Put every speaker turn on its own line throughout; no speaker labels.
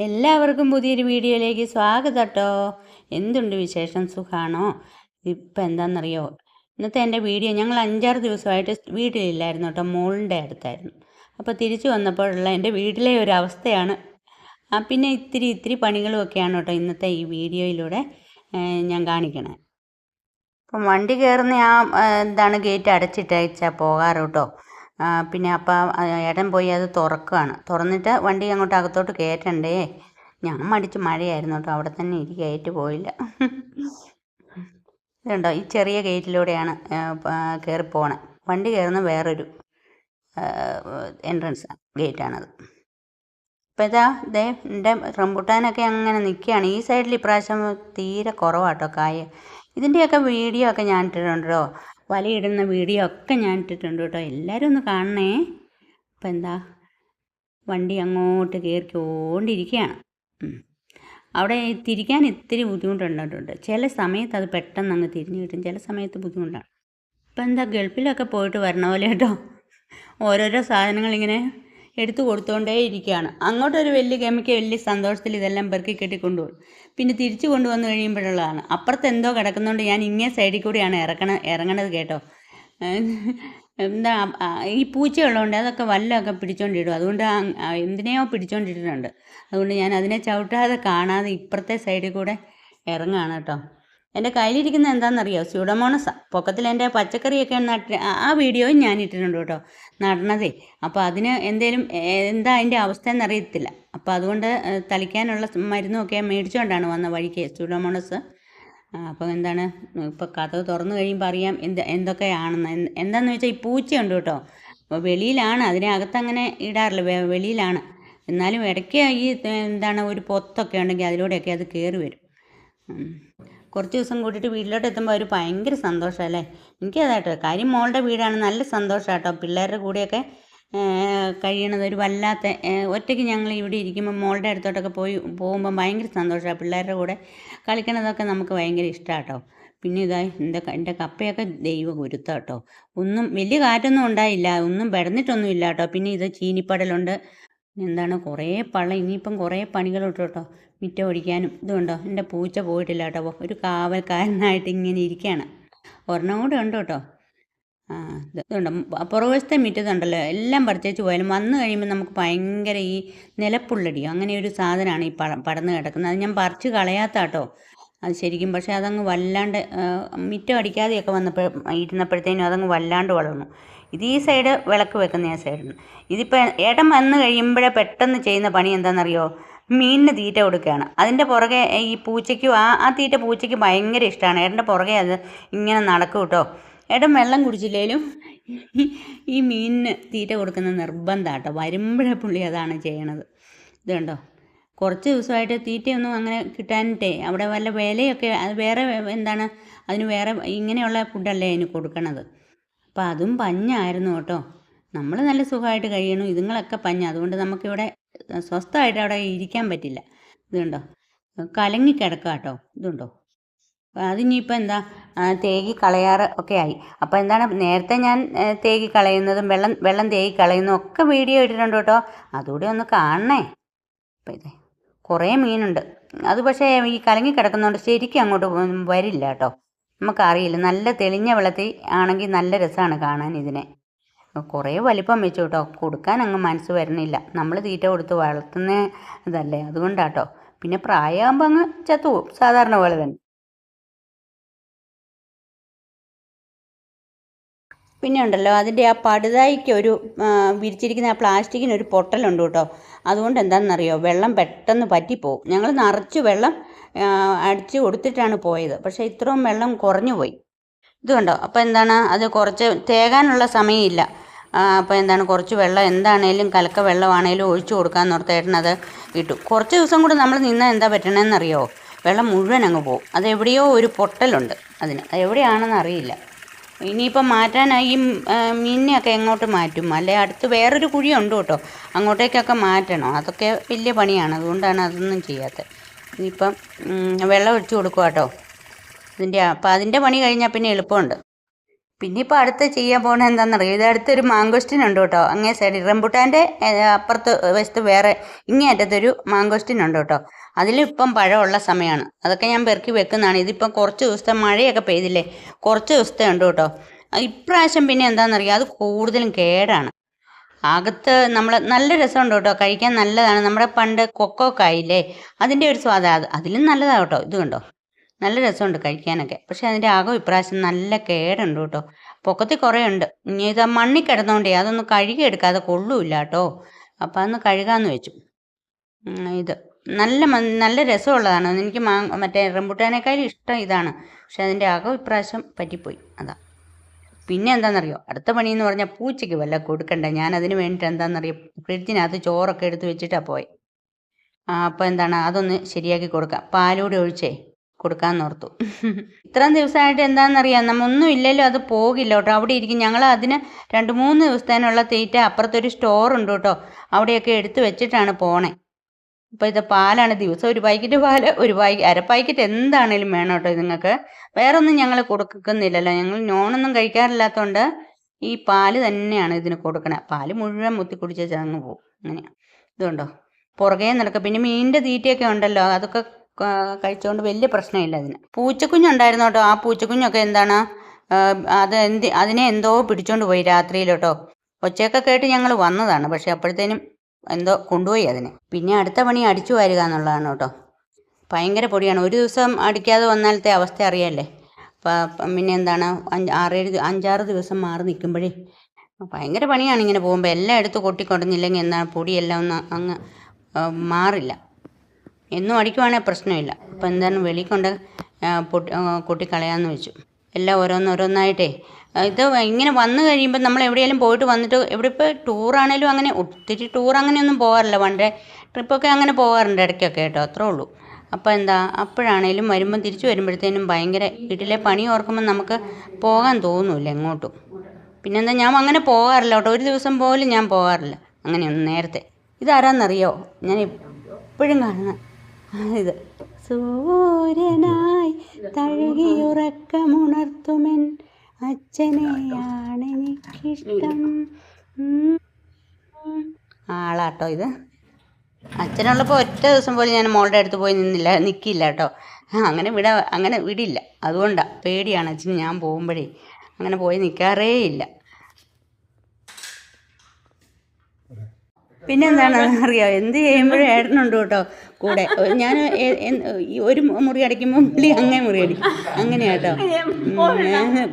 എല്ലാവർക്കും പുതിയൊരു വീഡിയോയിലേക്ക് സ്വാഗതം കേട്ടോ. എന്തുണ്ട് വിശേഷം? സുഖാണോ? ഇപ്പം എന്താണെന്നറിയോ, ഇന്നത്തെ എൻ്റെ വീഡിയോ ഞങ്ങൾ 5-6 ദിവസമായിട്ട് വീട്ടിലില്ലായിരുന്നു കേട്ടോ, മോളിൻ്റെ അടുത്തായിരുന്നു. അപ്പോൾ തിരിച്ചു വന്നപ്പോഴുള്ള എൻ്റെ വീട്ടിലെ ഒരു അവസ്ഥയാണ്. പിന്നെ ഇത്തിരി പണികളും ഒക്കെയാണ് കേട്ടോ ഇന്നത്തെ ഈ വീഡിയോയിലൂടെ ഞാൻ കാണിക്കണേ. അപ്പം വണ്ടി കയറുന്ന ഗേറ്റ് അടച്ചിട്ടയച്ചാൽ പോകാറ് കേട്ടോ. പിന്നെ അപ്പം ഏട്ടൻ പോയി അത് തുറക്കുകയാണ്. തുറന്നിട്ട് വണ്ടി അങ്ങോട്ട് അകത്തോട്ട് കയറ്റണ്ടേ. ഞാൻ മടിച്ച് മഴയായിരുന്നു കേട്ടോ, അവിടെ തന്നെ കയറ്റ് പോയില്ല. ഇതുണ്ടോ, ഈ ചെറിയ ഗേറ്റിലൂടെയാണ് കയറി പോണേ. വണ്ടി കയറുന്ന വേറൊരു എൻട്രൻസ് ഗേറ്റാണത്. അപ്പോൾ എൻ്റെ റംബുട്ടാനൊക്കെ അങ്ങനെ നിൽക്കുകയാണ്. ഈ സൈഡിൽ ഇപ്രാവശ്യം തീരെ കുറവാട്ടോ കായ. ഇതിൻ്റെയൊക്കെ വീഡിയോ ഒക്കെ ഞാൻ ഇട്ടിട്ടുണ്ടോ, വലയിടുന്ന വീഡിയോ ഒക്കെ ഞാൻ ഇട്ടിട്ടുണ്ട് കേട്ടോ. എല്ലാവരും ഒന്ന് കാണണേ. അപ്പം വണ്ടി അങ്ങോട്ട് കയറിക്കൊണ്ടിരിക്കുകയാണ്. അവിടെ തിരിക്കാൻ ഇത്തിരി ബുദ്ധിമുട്ടുണ്ടായിട്ടുണ്ട്. ചില സമയത്ത് അത് പെട്ടെന്ന് അങ്ങ് തിരിഞ്ഞു കിട്ടും, ചില സമയത്ത് ബുദ്ധിമുട്ടാണ്. ഇപ്പം ഗൾഫിലൊക്കെ പോയിട്ട് വരണ പോലെ കേട്ടോ, ഓരോരോ സാധനങ്ങളിങ്ങനെ എടുത്തു കൊടുത്തുകൊണ്ടേ ഇരിക്കുകയാണ്. അങ്ങോട്ടൊരു വലിയ സന്തോഷത്തിൽ ഇതെല്ലാം പെറുക്കി കെട്ടിക്കൊണ്ടുപോകും. പിന്നെ തിരിച്ചു കൊണ്ടുവന്ന് കഴിയുമ്പോഴുള്ളതാണ്. അപ്പുറത്ത് എന്തോ കിടക്കുന്നതുകൊണ്ട് ഞാൻ ഇങ്ങനെ സൈഡിൽ കൂടിയാണ് ഇറങ്ങണത് കേട്ടോ. ഈ പൂച്ചയുള്ളതുകൊണ്ട് അതൊക്കെ വല്ലതൊക്കെ പിടിച്ചോണ്ടിടും. അതുകൊണ്ട് എന്തിനെയോ പിടിച്ചോണ്ടിട്ടിട്ടുണ്ട്. അതുകൊണ്ട് ഞാൻ അതിനെ ചവിട്ടാതെ കാണാതെ ഇപ്പുറത്തെ സൈഡിൽ കൂടെ ഇറങ്ങുകയാണ് കേട്ടോ. എൻ്റെ കയ്യിലിരിക്കുന്ന എന്താണെന്നറിയോ, സ്യൂഡോമോണസാ. പൊക്കത്തിൽ എൻ്റെ പച്ചക്കറിയൊക്കെ ആ വീഡിയോയും ഞാൻ ഇട്ടിട്ടുണ്ട് കേട്ടോ, നടണതേ. അപ്പോൾ അതിന് എന്താ അതിൻ്റെ അവസ്ഥ എന്നറിയത്തില്ല. അപ്പോൾ അതുകൊണ്ട് തളിക്കാനുള്ള മരുന്നുമൊക്കെ മേടിച്ചുകൊണ്ടാണ് വന്ന വഴിക്ക് സ്യൂഡോമോണസ്. അപ്പോൾ ഇപ്പോൾ കഥ തുറന്നു കഴിയുമ്പോൾ അറിയാം എന്തൊക്കെയാണെന്ന്. എന്താണെന്ന് വെച്ചാൽ ഈ പൂച്ചയുണ്ട് കേട്ടോ. അപ്പോൾ വെളിയിലാണ്, അതിനെ അകത്തങ്ങനെ ഇടാറില്ല, വെളിയിലാണ്. എന്നാലും ഇടയ്ക്ക് ഈ ഒരു പൊത്തൊക്കെ ഉണ്ടെങ്കിൽ അതിലൂടെയൊക്കെ അത് കയറി വരും. കുറച്ച് ദിവസം കൂട്ടിയിട്ട് വീട്ടിലോട്ട് എത്തുമ്പോൾ ഒരു ഭയങ്കര സന്തോഷമല്ലേ. എനിക്കതാട്ടോ കാര്യം, മോളുടെ വീടാണ്, നല്ല സന്തോഷമാട്ടോ. പിള്ളേരുടെ കൂടെയൊക്കെ കഴിയണത് ഒരു വല്ലാത്ത, ഒറ്റയ്ക്ക് ഞങ്ങൾ ഇവിടെ ഇരിക്കുമ്പോൾ മോളുടെ അടുത്തോട്ടൊക്കെ പോകുമ്പോൾ ഭയങ്കര സന്തോഷമാണ്. പിള്ളേരുടെ കൂടെ കളിക്കണതൊക്കെ നമുക്ക് ഭയങ്കര ഇഷ്ടമാട്ടോ. പിന്നെ എൻ്റെ കപ്പയൊക്കെ ദൈവ ഗുരുത്തം കേട്ടോ. ഒന്നും വലിയ കാറ്റൊന്നും ഉണ്ടായില്ല, ഒന്നും പെടന്നിട്ടൊന്നും ഇല്ല കേട്ടോ. പിന്നെ ഇത് ചീനിപ്പടലുണ്ട്, കുറേ ഇനിയിപ്പം കുറേ പണികളുണ്ട് കേട്ടോ. മിറ്റം ഓടിക്കാനും ഇതുണ്ടോ. എൻ്റെ പൂച്ച പോയിട്ടില്ല കേട്ടോ, ഒരു കാവൽക്കാരനായിട്ട് ഇങ്ങനെ ഇരിക്കുകയാണ്. ഒരെണ്ണം കൂടെ ഉണ്ട് കേട്ടോ. ഇതുണ്ടോ, പുറവശത്തെ മിറ്റത്തുണ്ടല്ലോ, എല്ലാം പറിച്ചേച്ച് പോയാലും വന്നു കഴിയുമ്പോൾ നമുക്ക് ഭയങ്കര ഈ നിലപ്പുള്ളടിയോ അങ്ങനെ ഒരു സാധനമാണ് ഈ പടർന്ന് കിടക്കുന്നത്. അത് ഞാൻ പറിച്ച് കളയാത്ത കേട്ടോ അത് ശരിക്കും. പക്ഷേ അതങ്ങ് വല്ലാണ്ട് മിറ്റം അടിക്കാതെയൊക്കെ ഇരുന്നപ്പോഴത്തേനും അതങ്ങ് വല്ലാണ്ട് വളർന്നു. ഇത് ഈ സൈഡ് വിളക്ക് വെക്കുന്ന സൈഡിന്. ഇതിപ്പോൾ ഏട്ടൻ വന്ന് കഴിയുമ്പോഴേ പെട്ടെന്ന് ചെയ്യുന്ന പണി എന്താണെന്നറിയോ, മീനിന് തീറ്റ കൊടുക്കുകയാണ്. അതിൻ്റെ പുറകെ ഈ പൂച്ചയ്ക്കും ആ തീറ്റ പൂച്ചയ്ക്ക് ഭയങ്കര ഇഷ്ടമാണ്. ഏട്ടൻ്റെ പുറകെ അത് ഇങ്ങനെ നടക്കും കേട്ടോ. ഏട്ടൻ വെള്ളം കുടിച്ചില്ലേലും ഈ മീനിന് തീറ്റ കൊടുക്കുന്ന നിർബന്ധമാണ് കേട്ടോ. വരുമ്പോഴേ പുള്ളി അതാണ് ചെയ്യണത്. ഇത് കണ്ടോ, കുറച്ച് ദിവസമായിട്ട് തീറ്റയൊന്നും അങ്ങനെ കിട്ടാനിട്ടേ അവിടെ വല്ല വിലയൊക്കെ, അത് വേറെ അതിന് വേറെ ഇങ്ങനെയുള്ള ഫുഡല്ലേ അതിന് കൊടുക്കണത്. അപ്പോൾ അതും പഞ്ഞായിരുന്നു കേട്ടോ. നമ്മൾ നല്ല സുഖമായിട്ട് കഴിയണം, ഇതുങ്ങളൊക്കെ പഞ്ഞ. അതുകൊണ്ട് നമുക്കിവിടെ സ്വസ്ഥമായിട്ട് അവിടെ ഇരിക്കാൻ പറ്റില്ല. ഇതുണ്ടോ, കലങ്ങിക്കിടക്കുക കേട്ടോ. ഇതുണ്ടോ, അതിനിപ്പോൾ തേകി കളയാറ് ഒക്കെ ആയി. അപ്പോൾ നേരത്തെ ഞാൻ തേകി കളയുന്നതും വെള്ളം തേകി കളയുന്നതും ഒക്കെ വീഡിയോ ഇട്ടിട്ടുണ്ട് കേട്ടോ. അതുകൂടെ ഒന്ന് കാണണേ. അപ്പോൾ കുറേ മീനുണ്ട്. അത് പക്ഷേ ഈ കലങ്ങി കിടക്കുന്നതുകൊണ്ട് ശരിക്കും അങ്ങോട്ട് വരില്ല കേട്ടോ. നമുക്കറിയില്ല, നല്ല തെളിഞ്ഞ വെള്ളത്തിൽ ആണെങ്കിൽ നല്ല രസമാണ് കാണാൻ ഇതിനെ. കുറേ വലിപ്പം വെച്ചു കേട്ടോ, കൊടുക്കാൻ അങ്ങ് മനസ്സ് വരണില്ല. നമ്മൾ തീറ്റ കൊടുത്ത് വളർത്തുന്ന ഇതല്ലേ, അതുകൊണ്ടാട്ടോ. പിന്നെ പ്രായമാകുമ്പോൾ അങ്ങ് ചത്തുപോകും, സാധാരണ പോലെ തന്നെ. പിന്നെ ഉണ്ടല്ലോ, അതിൻ്റെ ആ പടുതായിക്ക് വിരിച്ചിരിക്കുന്ന ആ പ്ലാസ്റ്റിക്കിനൊരു പൊട്ടലുണ്ട് കേട്ടോ. അതുകൊണ്ട് എന്താണെന്നറിയോ, വെള്ളം പെട്ടെന്ന് പറ്റിപ്പോവും. ഞങ്ങൾ നിറച്ച് വെള്ളം അടിച്ച് കൊടുത്തിട്ടാണ് പോയത്, പക്ഷേ ഇത്രയും വെള്ളം കുറഞ്ഞു പോയി. ഇത് കണ്ടോ, അപ്പോൾ അത് കുറച്ച് തേകാനുള്ള സമയമില്ല. അപ്പോൾ കുറച്ച് വെള്ളം എന്താണേലും കലക്ക വെള്ളമാണേലും ഒഴിച്ചു കൊടുക്കാമെന്ന് ഓർത്തേട്ടനത് ഇട്ടു. കുറച്ച് ദിവസം കൂടെ നമ്മൾ നിന്നാൽ എന്താ പറ്റണമെന്നറിയോ, വെള്ളം മുഴുവൻ അങ്ങ് പോകും. അതെവിടെയോ ഒരു പൊട്ടലുണ്ട് അതിന്, അതെവിടെയാണെന്ന് അറിയില്ല. ഇനിയിപ്പം മാറ്റാനായി ഈ മീനിനെയൊക്കെ എങ്ങോട്ട് മാറ്റും, അല്ലെ അടുത്ത് വേറൊരു കുഴിയുണ്ട് കേട്ടോ, അങ്ങോട്ടേക്കൊക്കെ മാറ്റണം. അതൊക്കെ വലിയ പണിയാണ്, അതുകൊണ്ടാണ് അതൊന്നും ചെയ്യാത്തത്. ഇനിയിപ്പം വെള്ളം ഒഴിച്ചു കൊടുക്കുക കേട്ടോ അപ്പോൾ അതിൻ്റെ പണി കഴിഞ്ഞാൽ പിന്നെ എളുപ്പമുണ്ട്. പിന്നെ ഇപ്പോൾ അടുത്ത് ചെയ്യാൻ പോകുന്നത് എന്താണെന്നറിയോ, ഇത് അടുത്തൊരു മാങ്കോസ്റ്റിൻ ഉണ്ട് കേട്ടോ, അങ്ങേ സൈഡിൽ റംബുട്ടാൻ്റെ അപ്പുറത്ത് വശത്ത് വേറെ ഇങ്ങേ അറ്റത്തൊരു മാങ്കോസ്റ്റിൻ ഉണ്ട് കേട്ടോ. അതിലിപ്പം പഴമുള്ള സമയമാണ്. അതൊക്കെ ഞാൻ പെറുക്കി വെക്കുന്നതാണ്. ഇതിപ്പം കുറച്ച് ദിവസത്തെ മഴയൊക്കെ പെയ്തില്ലേ, കുറച്ച് ദിവസത്തെ ഉണ്ട് കേട്ടോ. ഇപ്രാവശ്യം പിന്നെ എന്താണെന്നറിയോ, അത് കൂടുതലും കേടാണ്. അകത്ത് നമ്മൾ നല്ല രസമുണ്ട് കേട്ടോ, കഴിക്കാൻ നല്ലതാണ്. നമ്മുടെ പണ്ട് കൊക്കോക്കായില്ലേ, അതിൻ്റെ ഒരു സ്വാദം അതിലും നല്ലതാണ് കേട്ടോ. ഇത് കണ്ടോ, നല്ല രസമുണ്ട് കഴിക്കാനൊക്കെ. പക്ഷെ അതിൻ്റെ അകം ഇപ്രാവശ്യം നല്ല കേടുണ്ട് കേട്ടോ. പൊക്കത്തിൽ കുറേ ഉണ്ട്. ഇനി ഇത് മണ്ണിൽ കിടന്നുകൊണ്ടേ അതൊന്നും കഴുകിയെടുക്കാതെ കൊള്ളൂല്ല കേട്ടോ. അപ്പം അതൊന്ന് കഴുകാമെന്ന് വെച്ചു. ഇത് നല്ല രസമുള്ളതാണ്. എനിക്ക് മറ്റേ റംബുട്ടാനേക്കാളും ഇഷ്ടം ഇതാണ്. പക്ഷെ അതിൻ്റെ അകം ഇപ്രാവശ്യം പറ്റിപ്പോയി, അതാ. പിന്നെ എന്താണെന്നറിയോ, അടുത്ത പണിയെന്ന് പറഞ്ഞാൽ പൂച്ചയ്ക്ക് വല്ല കൊടുക്കണ്ട. ഞാൻ അതിന് വേണ്ടിയിട്ട് എന്താണെന്നറിയോ, ഫ്രിഡ്ജിനകത്ത് ചോറൊക്കെ എടുത്ത് വെച്ചിട്ടാണ് പോയത്. അപ്പോൾ എന്താണ്, അതൊന്ന് ശരിയാക്കി കൊടുക്കാം. പാലൂടെ ഒഴിച്ചേ കൊടുക്കാമെന്ന് ഓർത്തു. ഇത്രയും ദിവസമായിട്ട് എന്താണെന്നറിയാം, നമ്മൊന്നും ഇല്ലല്ലോ, അത് പോകില്ല കേട്ടോ, അവിടെ ഇരിക്കും. ഞങ്ങൾ അതിന് 2-3 ദിവസത്തേനുള്ള തീറ്റ അപ്പുറത്തൊരു സ്റ്റോർ ഉണ്ട് കേട്ടോ, അവിടെയൊക്കെ എടുത്ത് വെച്ചിട്ടാണ് പോണേ. അപ്പോൾ ഇത് പാലാണ്, ദിവസം ഒരു പാക്കറ്റ് പാല്, അര പാക്കറ്റ് എന്താണേലും വേണം കേട്ടോ നിങ്ങൾക്ക്. വേറെ ഒന്നും ഞങ്ങൾ കൊടുക്കുന്നില്ലല്ലോ, ഞങ്ങൾ നോണൊന്നും കഴിക്കാറില്ലാത്തതുകൊണ്ട് ഈ പാല് തന്നെയാണ് ഇതിന് കൊടുക്കണേ. പാല് മുഴുവൻ മുത്തി കുടിച്ച് ചങ്ങ് പോകും. അങ്ങനെയാണ്. ഇതുണ്ടോ, പുറകെ നടക്കുക. പിന്നെ മീനിൻ്റെ തീറ്റയൊക്കെ ഉണ്ടല്ലോ, അതൊക്കെ കഴിച്ചുകൊണ്ട് വലിയ പ്രശ്നമില്ല അതിന്. പൂച്ചക്കുഞ്ഞുണ്ടായിരുന്നു കേട്ടോ. ആ പൂച്ചക്കുഞ്ഞൊക്കെ എന്താണ്, അതിനെ എന്തോ പിടിച്ചോണ്ട് പോയി രാത്രിയിൽ കേട്ടോ. ഒച്ചയൊക്കെ കേട്ട് ഞങ്ങൾ വന്നതാണ്, പക്ഷെ അപ്പോഴത്തേനും എന്തോ കൊണ്ടുപോയി അതിനെ. പിന്നെ അടുത്ത പണി അടിച്ചു വാരുക എന്നുള്ളതാണ് കേട്ടോ. ഭയങ്കര പൊടിയാണ്. ഒരു ദിവസം അടിക്കാതെ വന്നാലത്തെ അവസ്ഥ അറിയാമല്ലേ. പിന്നെ എന്താണ്, 5-6 ദിവസം മാറി നിൽക്കുമ്പോഴേ ഭയങ്കര പണിയാണ്. ഇങ്ങനെ പോകുമ്പോൾ എല്ലാം എടുത്ത് കൊട്ടിക്കൊടുന്നില്ലെങ്കിൽ എന്താണ്, പൊടിയെല്ലാം ഒന്ന് അങ്ങ് മാറില്ല. എന്നും അടിക്കുവാണെങ്കിൽ പ്രശ്നമില്ല. അപ്പോൾ എന്താണ്, വെളിയിൽ കൊണ്ട് കൊട്ടിക്കളയാമെന്ന് വെച്ചു. എല്ലാം ഓരോന്നോരോന്നായിട്ടേ. ഇത് ഇങ്ങനെ വന്നു കഴിയുമ്പോൾ നമ്മൾ എവിടെയെങ്കിലും പോയിട്ട് വന്നിട്ട്, എവിടെ ഇപ്പോൾ ടൂറാണേലും അങ്ങനെ ഒത്തിരി ടൂർ അങ്ങനെയൊന്നും പോകാറില്ല. വൺ ഡേ ട്രിപ്പൊക്കെ അങ്ങനെ പോകാറുണ്ട് ഇടയ്ക്കൊക്കെ കേട്ടോ, അത്രേ ഉള്ളൂ. അപ്പോൾ എന്താ, അപ്പോഴാണേലും വരുമ്പം തിരിച്ചു വരുമ്പോഴത്തേനും ഭയങ്കര വീട്ടിലെ പണി ഓർക്കുമ്പോൾ നമുക്ക് പോകാൻ തോന്നില്ല എങ്ങോട്ടും. പിന്നെന്താ, ഞാൻ അങ്ങനെ പോകാറില്ല കേട്ടോ, ഒരു ദിവസം പോലും ഞാൻ പോകാറില്ല അങ്ങനെയൊന്നും നേരത്തെ. ഇതാരാന്നറിയോ, ഞാൻ എപ്പോഴും കാണുന്ന ഇത്, സൂര്യനായി തഴുകിയുറക്കമുണർത്തുമെൻ അച്ഛനെയാണെനിക്കിഷ്ടം. ആളാട്ടോ ഇത്. അച്ഛനുള്ളപ്പോൾ ഒറ്റ ദിവസം പോലും ഞാൻ മോളുടെ അടുത്ത് പോയി നിൽക്കില്ല കേട്ടോ. അങ്ങനെ വിടില്ല. അതുകൊണ്ടാണ്, പേടിയാണ് അച്ഛന്. ഞാൻ പോകുമ്പോഴേ അങ്ങനെ പോയി നിൽക്കാറേ ഇല്ല. പിന്നെ എന്താണെന്ന് അറിയാമോ, എന്ത് ചെയ്യുമ്പോഴും ഏട്ടനുണ്ട് കേട്ടോ കൂടെ. ഞാൻ ഒരു മുറി അടിക്കുമ്പോൾ പുള്ളി അങ്ങനെ മുറി അടിക്കും, അങ്ങനെയാട്ടോ.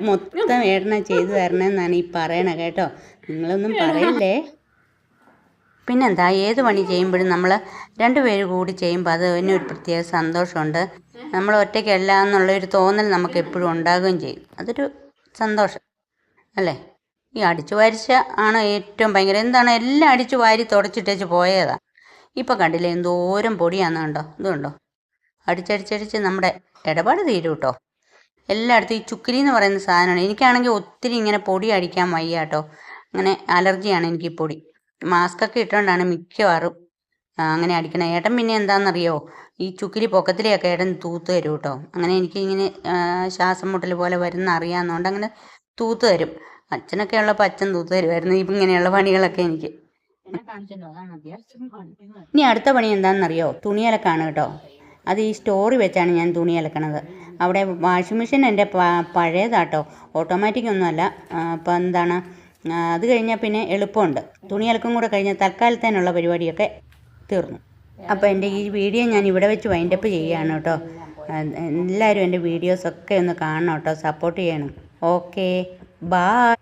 മൊത്തം ഏട്ടനെ ചെയ്തു തരണമെന്നാണ് ഈ പറയണത് കേട്ടോ, നിങ്ങളൊന്നും പറയില്ലേ. പിന്നെന്താ, ഏത് പണി ചെയ്യുമ്പോഴും നമ്മൾ 2 പേര് കൂടി ചെയ്യുമ്പോൾ അതിനൊരു പ്രത്യേക സന്തോഷമുണ്ട്. നമ്മൾ ഒറ്റയ്ക്കല്ല എന്നുള്ളൊരു തോന്നൽ നമുക്ക് എപ്പോഴും ഉണ്ടാകുകയും ചെയ്യും. അതൊരു സന്തോഷം അല്ലേ. ഈ അടിച്ചു വാരിച്ച ആണ് ഏറ്റവും ഭയങ്കര. എന്താണ്, എല്ലാം അടിച്ചു വാരി തുടച്ചിട്ടേച്ച് പോയതാണ്. ഇപ്പം കണ്ടില്ലേ എന്തോരം പൊടിയാണെന്ന് കണ്ടോ. ഇതുണ്ടോ, അടിച്ചടിച്ചടിച്ച് നമ്മുടെ ഇടപാട് തീരും കേട്ടോ. എല്ലായിടത്തും ഈ ചുക്കിരി എന്ന് പറയുന്ന സാധനമാണ്. എനിക്കാണെങ്കിൽ ഒത്തിരി ഇങ്ങനെ പൊടി അടിക്കാൻ വയ്യ കേട്ടോ. അങ്ങനെ അലർജിയാണ് എനിക്ക് ഈ പൊടി. മാസ്കൊക്കെ ഇട്ടുകൊണ്ടാണ് മിക്കവാറും അങ്ങനെ അടിക്കണം. ഏട്ടൻ പിന്നെ എന്താണെന്നറിയോ, ഈ ചുക്കിരി പൊക്കത്തിലെയൊക്കെ ഏട്ടൻ തൂത്ത് തരും കേട്ടോ. അങ്ങനെ എനിക്ക് ഇങ്ങനെ ശ്വാസം മുട്ടൽ പോലെ വരുന്ന അറിയാവുന്നതുകൊണ്ട് അങ്ങനെ തൂത്ത് തരും. അച്ഛനൊക്കെ ഉള്ളപ്പോൾ അച്ഛൻ തൂത്ത് തരുമായിരുന്നു ഇങ്ങനെയുള്ള പണികളൊക്കെ എനിക്ക്. ഇനി അടുത്ത പണി എന്താണെന്നറിയോ, തുണി അലക്കാണ് കേട്ടോ. അത് ഈ സ്റ്റോറി വെച്ചാണ് ഞാൻ തുണി അലക്കണത്. അവിടെ വാഷിംഗ് മെഷീൻ എൻ്റെ പഴയതാട്ടോ, ഓട്ടോമാറ്റിക് ഒന്നുമല്ല. അപ്പോൾ എന്താണ്, അത് കഴിഞ്ഞാൽ പിന്നെ എളുപ്പമുണ്ട്. തുണി അലക്കും കൂടെ കഴിഞ്ഞാൽ തൽക്കാലത്തേനുള്ള പരിപാടിയൊക്കെ തീർന്നു. അപ്പോൾ എൻ്റെ ഈ വീഡിയോ ഞാൻ ഇവിടെ വെച്ച് വൈൻഡപ്പ് ചെയ്യുകയാണ് കേട്ടോ. എല്ലാവരും എൻ്റെ വീഡിയോസൊക്കെ ഒന്ന് കാണണം കേട്ടോ, സപ്പോർട്ട് ചെയ്യണം. Okay, by.